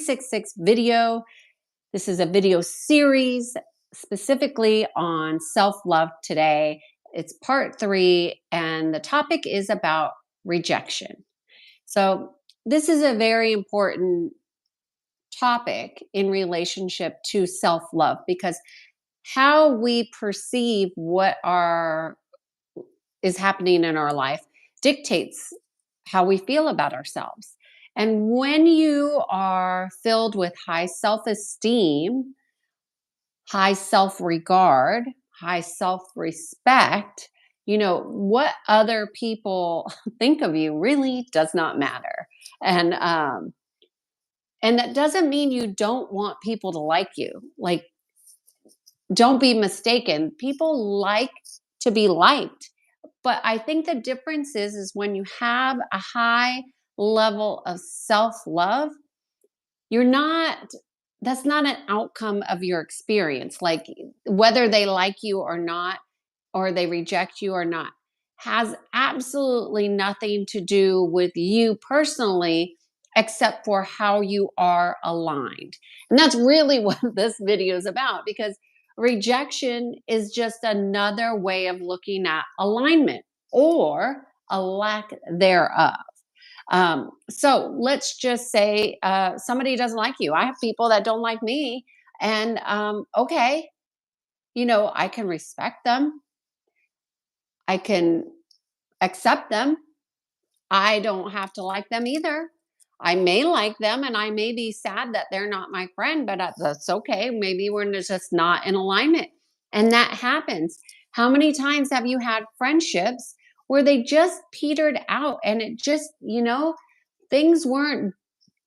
366 video. This is a video series specifically on self love today. It's part 3, and the topic is about rejection. So, this is a very important topic in relationship to self love because how we perceive what our is happening in our life dictates how we feel about ourselves. And when you are filled with high self esteem, high self regard, high self respect, what other people think of you really does not matter. And that doesn't mean you don't want people to like you. Like, don't be mistaken. People like to be liked. But I think the difference is when you have a high level of self-love, you're not that's not an outcome of your experience. Like, whether they like you or not, or they reject you or not, has absolutely nothing to do with you personally, except for how you are aligned. And that's really what this video is about, because rejection is just another way of looking at alignment or a lack thereof. So let's just say somebody doesn't like you. I have people that don't like me, and okay, I can respect them, I can accept them. I don't have to like them either. I may like them, and I may be sad that they're not my friend, but that's okay. Maybe we're just not in alignment. And that happens. How many times have you had friendships where they just petered out and it just, things weren't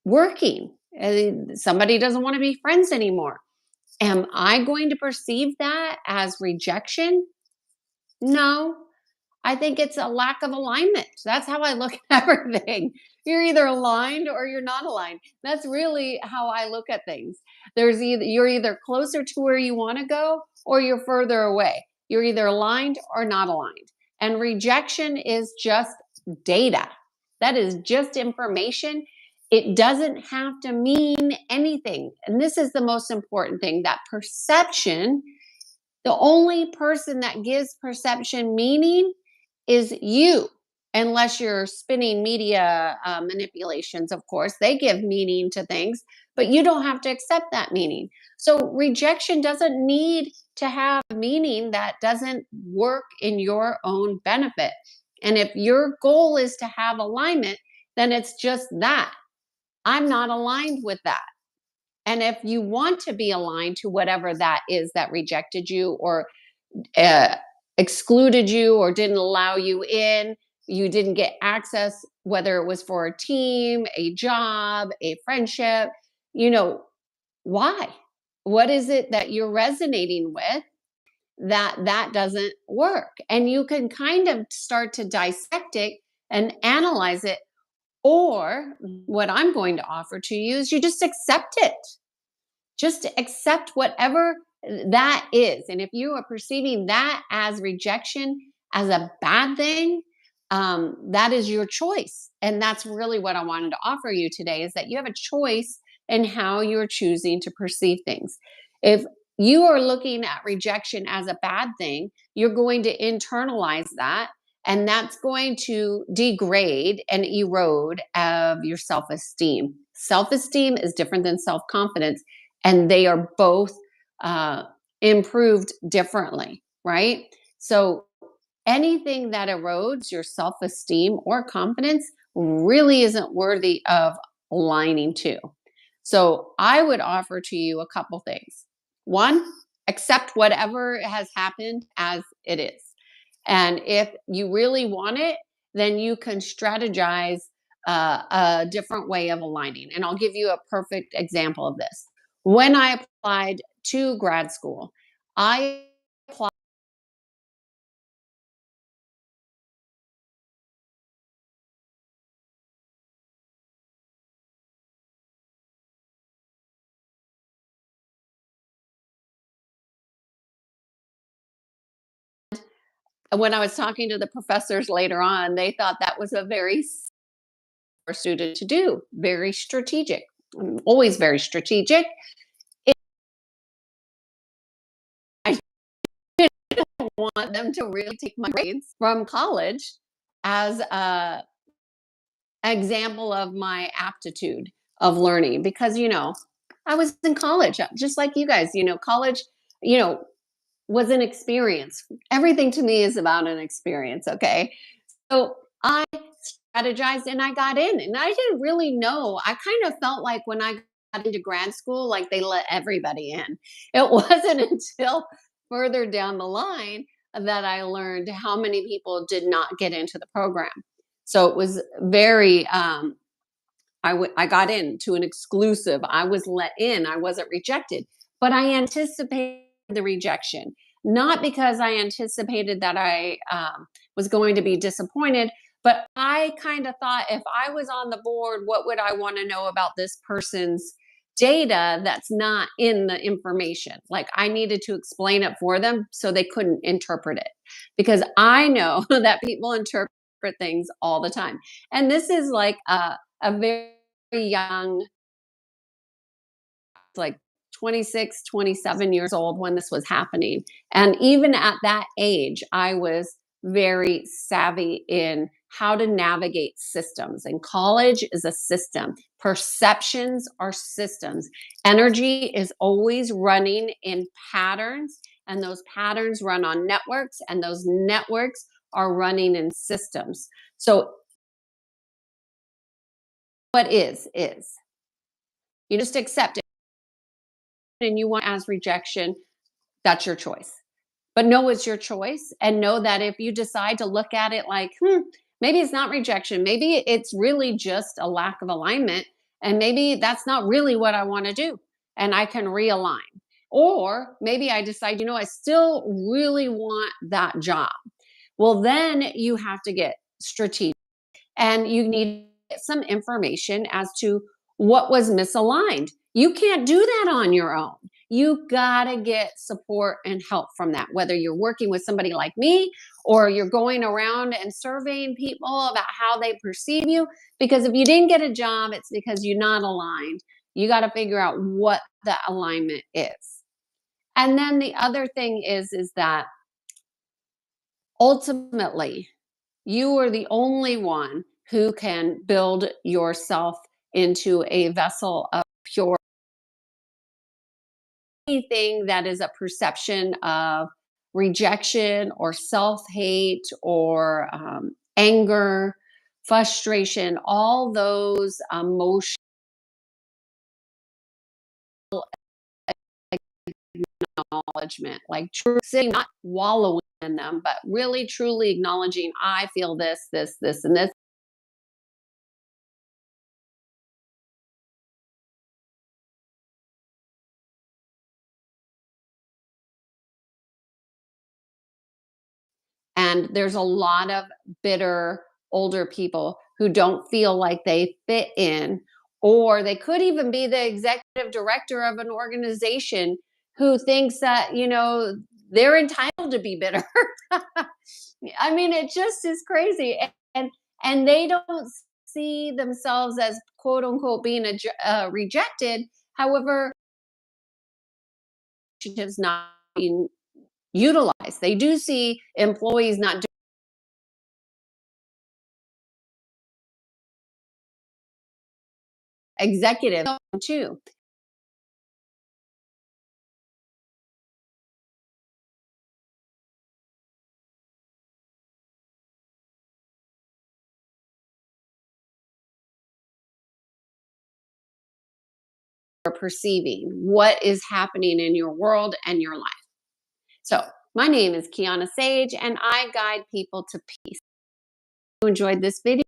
working? And somebody doesn't want to be friends anymore. Am I going to perceive that as rejection? No, I think it's a lack of alignment. That's how I look at everything. You're either aligned or you're not aligned. That's really how I look at things. You're either closer to where you want to go or you're further away. You're either aligned or not aligned. And rejection is just data. That is just information. It doesn't have to mean anything. And this is the most important thing, that perception. The only person that gives perception meaning is you, unless you're spinning media manipulations, of course. They give meaning to things, but you don't have to accept that meaning. So rejection doesn't need to have meaning that doesn't work in your own benefit. And if your goal is to have alignment, then it's just that. I'm not aligned with that. And if you want to be aligned to whatever that is that rejected you or uh, excluded you or didn't allow you in, you didn't get access, whether it was for a team, a job, a friendship, why? What is it that you're resonating with that doesn't work? And you can kind of start to dissect it and analyze it. Or what I'm going to offer to you is you just accept it. Just accept whatever that is. And if you are perceiving that as rejection, as a bad thing, that is your choice. And that's really what I wanted to offer you today, is that you have a choice in how you're choosing to perceive things. If you are looking at rejection as a bad thing, you're going to internalize that. And that's going to degrade and erode of your self esteem. Self esteem is different than self confidence, and they are both improved differently, right? So anything that erodes your self-esteem or confidence really isn't worthy of aligning to. So I would offer to you a couple things. One, accept whatever has happened as it is. And if you really want it, then you can strategize a different way of aligning. And I'll give you a perfect example of this. When I applied to grad school, I applied when I was talking to the professors later on, they thought that was a very for a student to do, very strategic. I'm always very strategic. If I didn't want them to really take my grades from college as a example of my aptitude of learning, because I was in college just like you guys. College, you know was an experience. Everything to me is about an experience. Okay, so I strategized and I got in, and I didn't really know. I kind of felt like when I got into grad school, like they let everybody in. It wasn't until further down the line that I learned how many people did not get into the program. So it was very I got into an exclusive. I was let in. I wasn't rejected, but I anticipated the rejection, not because I anticipated that I was going to be disappointed, but I kind of thought, if I was on the board, what would I want to know about this person's data that's not in the information? Like, I needed to explain it for them so they couldn't interpret it, because I know that people interpret things all the time. And this is like a very young, like 26, 27 years old when this was happening. And even at that age, I was very savvy in how to navigate systems. And college is a system, perceptions are systems. Energy is always running in patterns, and those patterns run on networks, and those networks are running in systems. So, what is. You just accept it, and you want as rejection, that's your choice. But know it's your choice, and know that if you decide to look at it like, maybe it's not rejection, maybe it's really just a lack of alignment, and maybe that's not really what I want to do, and I can realign. Or maybe I decide, I still really want that job. Well, then you have to get strategic, and you need some information as to what was misaligned. You can't do that on your own. You gotta get support and help from that, whether you're working with somebody like me or you're going around and surveying people about how they perceive you. Because if you didn't get a job, it's because you're not aligned. You got to figure out what the alignment is. And then the other thing is that ultimately, you are the only one who can build yourself into a vessel of pure. Anything that is a perception of rejection or self hate or anger, frustration, all those emotional acknowledgement, like true sitting, not wallowing in them, but really truly acknowledging, I feel this, and this. And there's a lot of bitter older people who don't feel like they fit in, or they could even be the executive director of an organization who thinks that, they're entitled to be bitter. I mean, it just is crazy. And they don't see themselves as quote unquote being rejected. However, initiatives not being utilized. They do see employees not executive too. Or perceiving what is happening in your world and your life. So, my name is Kiana Sage, and I guide people to peace. If you enjoyed this video,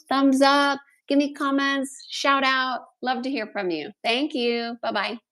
thumbs up, give me comments, shout out. Love to hear from you. Thank you. Bye bye.